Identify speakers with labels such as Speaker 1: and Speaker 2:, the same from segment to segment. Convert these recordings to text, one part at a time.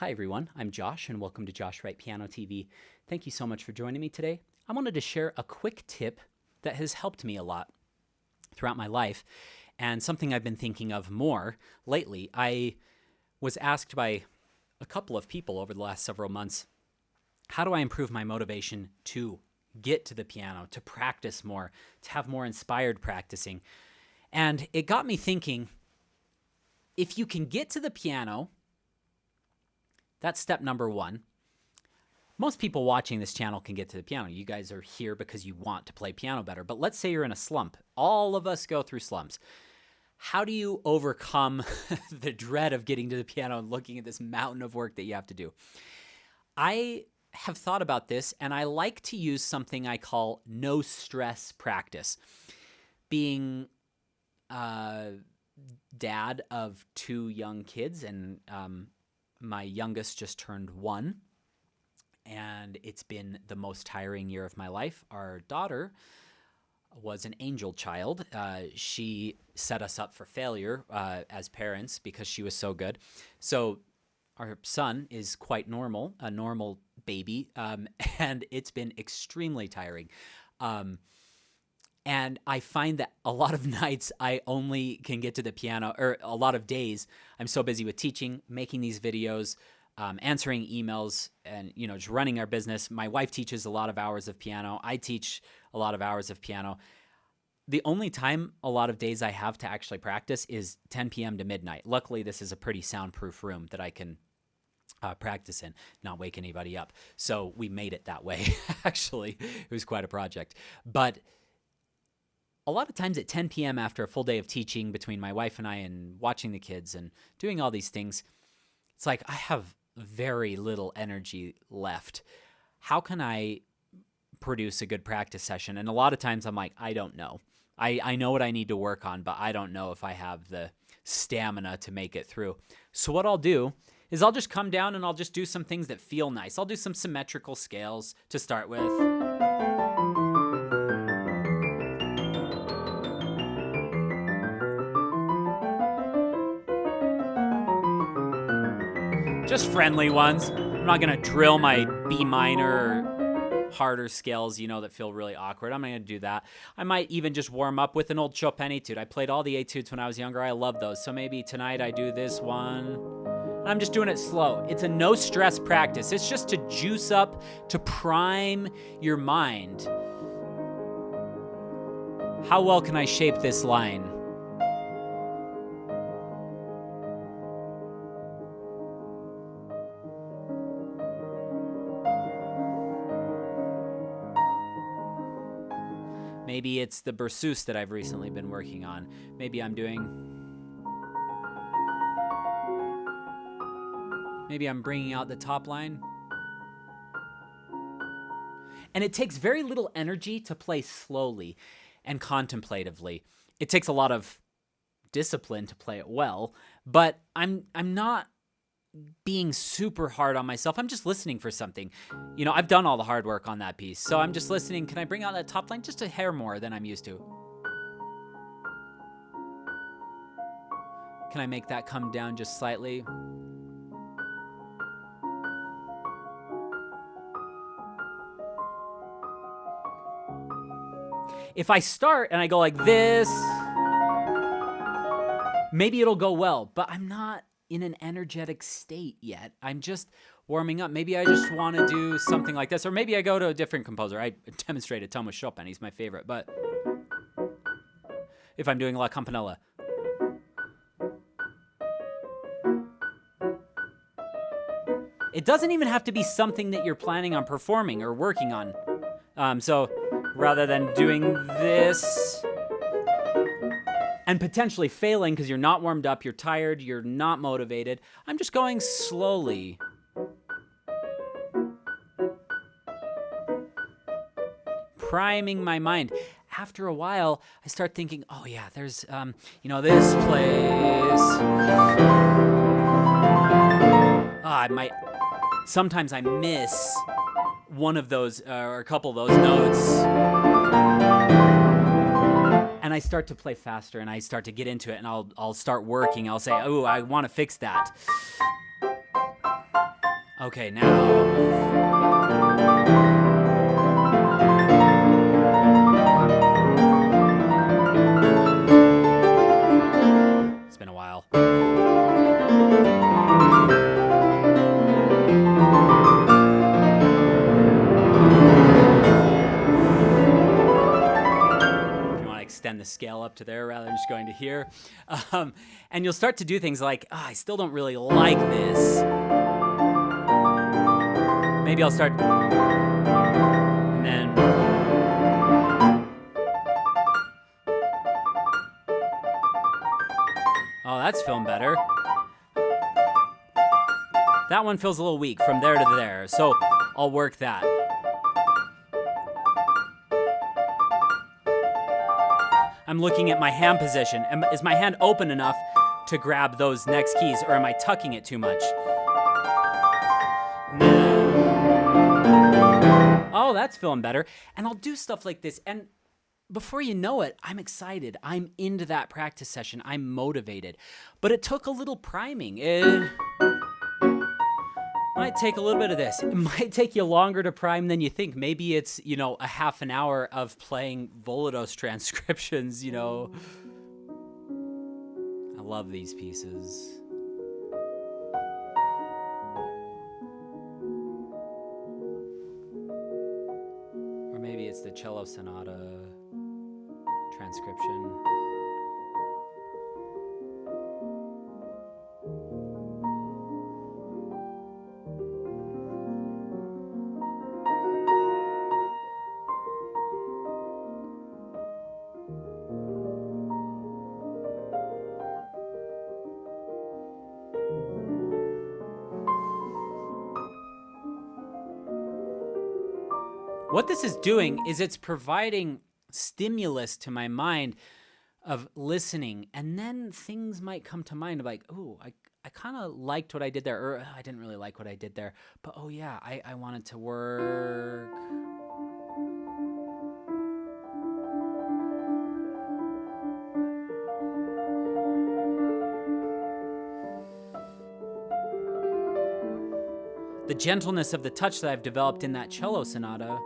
Speaker 1: Hi everyone, I'm Josh and welcome to Josh Wright Piano TV. Thank you so much for joining me today. I wanted to share a quick tip that has helped me a lot throughout my life and something I've been thinking of more lately. I was asked by a couple of people over the last several months, how do I improve my motivation to get to the piano, to practice more, to have more inspired practicing? And it got me thinking, if you can get to the piano, that's step number one. Most people watching this channel can get to the piano. You guys are here because you want to play piano better. But let's say you're in a slump. All of us go through slumps. How do you overcome the dread of getting to the piano and looking at this mountain of work that you have to do? I have thought about this, and I like to use something I call no stress practice. Being dad of two young kids, and my youngest just turned 1, and it's been the most tiring year of my life. Our daughter was an angel child. She set us up for failure as parents because she was so good. So our son is quite normal, a normal baby, and it's been extremely tiring. And I find that a lot of nights I only can get to the piano, or a lot of days I'm so busy with teaching, making these videos, answering emails, and just running our business. My wife teaches a lot of hours of piano. I teach a lot of hours of piano. The only time a lot of days I have to actually practice is 10 p.m. to midnight. Luckily, this is a pretty soundproof room that I can practice in, not wake anybody up. So we made it that way, actually. It was quite a project. But a lot of times at 10 p.m. after a full day of teaching between my wife and I and watching the kids and doing all these things, it's like I have very little energy left. How can I produce a good practice session? And a lot of times I'm like, I don't know. I know what I need to work on, but I don't know if I have the stamina to make it through. So what I'll do is I'll just come down and I'll just do some things that feel nice. I'll do some symmetrical scales to start with. Just friendly ones. I'm not going to drill my B minor or harder scales, that feel really awkward. I'm not going to do that. I might even just warm up with an old Chopin etude. I played all the etudes when I was younger. I love those. So maybe tonight I do this one. I'm just doing it slow. It's a no stress practice. It's just to juice up, to prime your mind. How well can I shape this line? Maybe it's the berceuse that I've recently been working on. Maybe I'm bringing out the top line. And it takes very little energy to play slowly and contemplatively. It takes a lot of discipline to play it well, but I'm not being super hard on myself. I'm just listening for something. I've done all the hard work on that piece, so I'm just listening. Can I bring out that top line just a hair more than I'm used to? Can I make that come down just slightly? If I start and I go like this, maybe it'll go well, but I'm not in an energetic state yet. I'm just warming up. Maybe I just want to do something like this, or maybe I go to a different composer. I demonstrate a ton with Chopin. He's my favorite, but if I'm doing La Campanella, it doesn't even have to be something that you're planning on performing or working on. So rather than doing this and potentially failing because you're not warmed up, you're tired, you're not motivated, I'm just going slowly. Priming my mind. After a while, I start thinking, oh yeah, there's, this place. Sometimes I miss one of those, or a couple of those notes. And I start to play faster, and I start to get into it, and I'll start working. I'll say, oh, I want to fix that. Okay, now. It's been a while. Extend the scale up to there rather than just going to here. And you'll start to do things like, I still don't really like this. Maybe I'll start, and then, oh, that's feeling better. That one feels a little weak from there to there, so I'll work that. I'm looking at my hand position. Is my hand open enough to grab those next keys, or am I tucking it too much? Oh, that's feeling better. And I'll do stuff like this, and before you know it, I'm excited. I'm into that practice session. I'm motivated. But it took a little priming. It might take a little bit of this. It might take you longer to prime than you think. Maybe it's, a half an hour of playing Volados transcriptions, I love these pieces. Or maybe it's the cello sonata transcription. What this is doing is it's providing stimulus to my mind of listening, and then things might come to mind of like, oh, I kind of liked what I did there, or I didn't really like what I did there, but oh yeah, I wanted to work. The gentleness of the touch that I've developed in that cello sonata.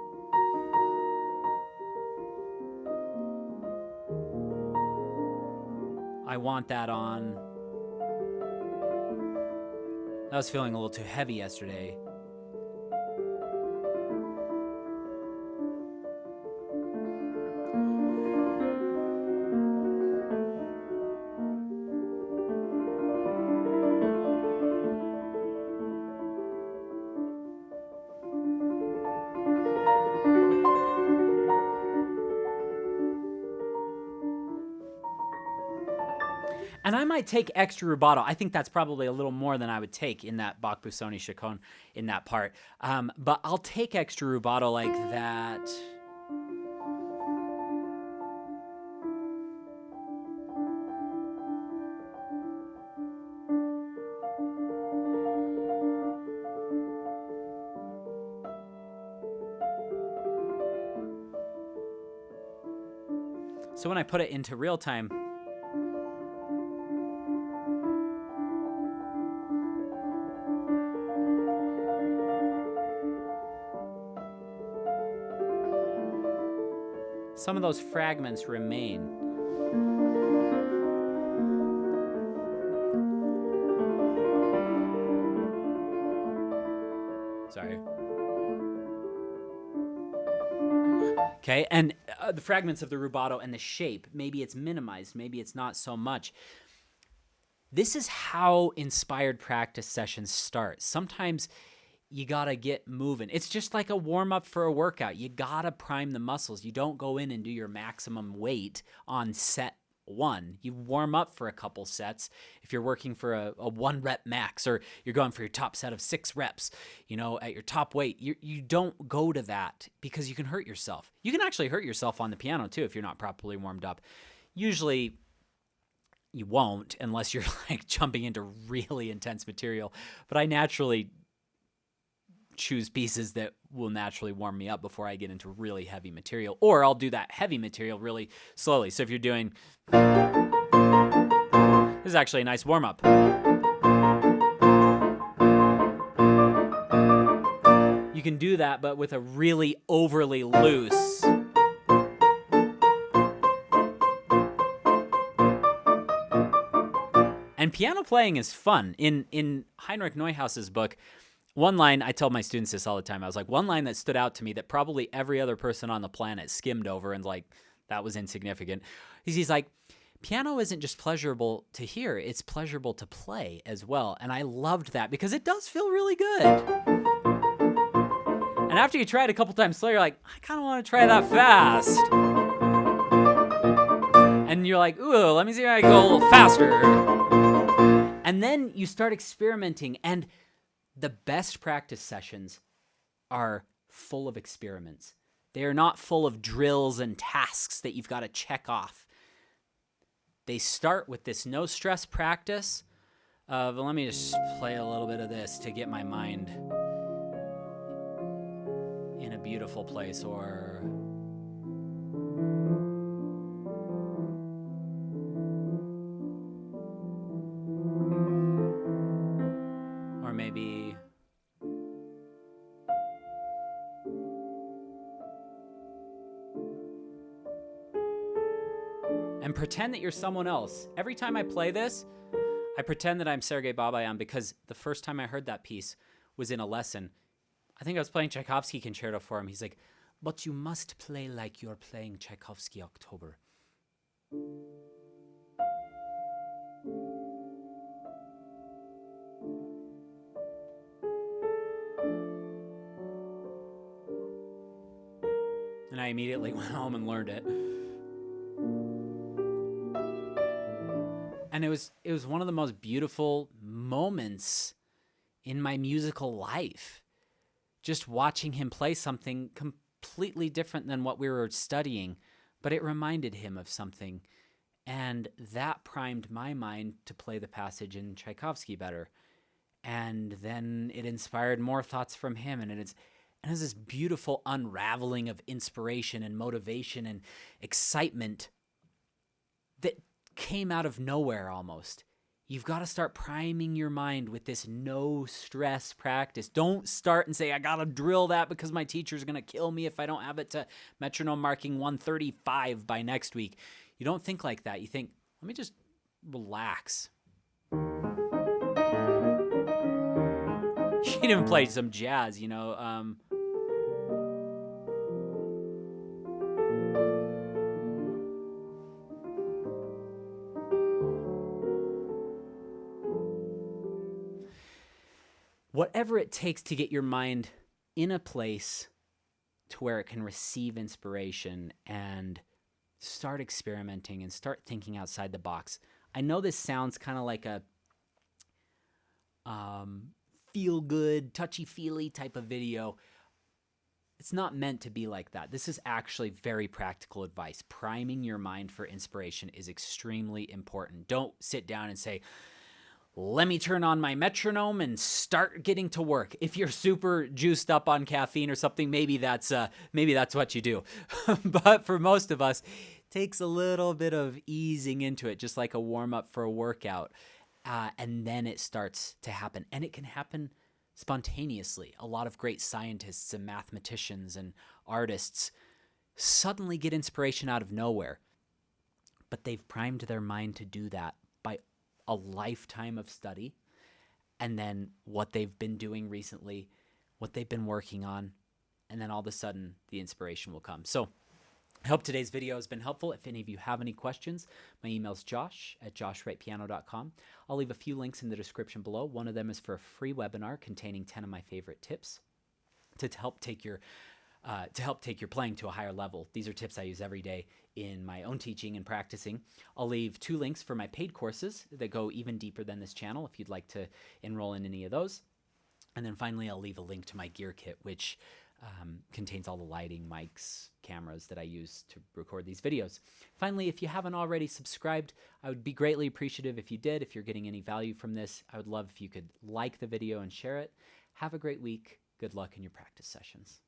Speaker 1: I want that on. I was feeling a little too heavy yesterday. And I might take extra rubato. I think that's probably a little more than I would take in that Bach Busoni Chaconne in that part. But I'll take extra rubato like that. So when I put it into real time, some of those fragments remain. Sorry. Okay, and the fragments of the rubato and the shape, maybe it's minimized, maybe it's not so much. This is how inspired practice sessions start. Sometimes you gotta get moving. It's just like a warm-up for a workout. You gotta prime the muscles. You don't go in and do your maximum weight on set one. You warm up for a couple sets if you're working for a 1-rep max, or you're going for your top set of 6 reps, at your top weight. You don't go to that because you can hurt yourself. You can actually hurt yourself on the piano too if you're not properly warmed up. Usually you won't unless you're like jumping into really intense material. But I naturally choose pieces that will naturally warm me up before I get into really heavy material, or I'll do that heavy material really slowly. So if you're doing, this is actually a nice warm up. can do that, but with a really overly loose. And piano playing is fun. In Heinrich Neuhaus's book, one line, I tell my students this all the time, I was like, one line that stood out to me that probably every other person on the planet skimmed over and like, that was insignificant. He's like, piano isn't just pleasurable to hear, it's pleasurable to play as well. And I loved that because it does feel really good. And after you try it a couple times slow, you're like, I kind of want to try that fast. And you're like, ooh, let me see if I can go a little faster. And then you start experimenting, and the best practice sessions are full of experiments. They are not full of drills and tasks that you've got to check off. They start with this no-stress practice of, let me just play a little bit of this to get my mind in a beautiful place, or maybe and pretend that you're someone else. Every time I play this, I pretend that I'm Sergei Babayan, because the first time I heard that piece was in a lesson. I think I was playing Tchaikovsky Concerto for him. He's like, but you must play like you're playing Tchaikovsky October. And I immediately went home and learned it. And it was one of the most beautiful moments in my musical life. Just watching him play something completely different than what we were studying, but it reminded him of something. And that primed my mind to play the passage in Tchaikovsky better. And then it inspired more thoughts from him, and it has this beautiful unraveling of inspiration and motivation and excitement that came out of nowhere almost. You've got to start priming your mind with this no-stress practice. Don't start and say, I got to drill that because my teacher's going to kill me if I don't have it to metronome marking 135 by next week. You don't think like that. You think, let me just relax. You can even play some jazz, you know. Whatever it takes to get your mind in a place to where it can receive inspiration and start experimenting and start thinking outside the box. I know this sounds kind of like a feel-good, touchy-feely type of video. It's not meant to be like that. This is actually very practical advice. Priming your mind for inspiration is extremely important. Don't sit down and say, let me turn on my metronome and start getting to work. If you're super juiced up on caffeine or something, maybe that's what you do. But for most of us, it takes a little bit of easing into it, just like a warm-up for a workout. And then it starts to happen. And it can happen spontaneously. A lot of great scientists and mathematicians and artists suddenly get inspiration out of nowhere. But they've primed their mind to do that by a lifetime of study, and then what they've been doing recently, what they've been working on, and then all of a sudden the inspiration will come. So I hope today's video has been helpful. If any of you have any questions, my email is josh@joshwrightpiano.com. I'll leave a few links in the description below. One of them is for a free webinar containing 10 of my favorite tips to help take your playing to a higher level. These are tips I use every day in my own teaching and practicing. I'll leave 2 links for my paid courses that go even deeper than this channel if you'd like to enroll in any of those. And then finally, I'll leave a link to my gear kit, which contains all the lighting, mics, cameras that I use to record these videos. Finally, if you haven't already subscribed, I would be greatly appreciative if you did. If you're getting any value from this, I would love if you could like the video and share it. Have a great week. Good luck in your practice sessions.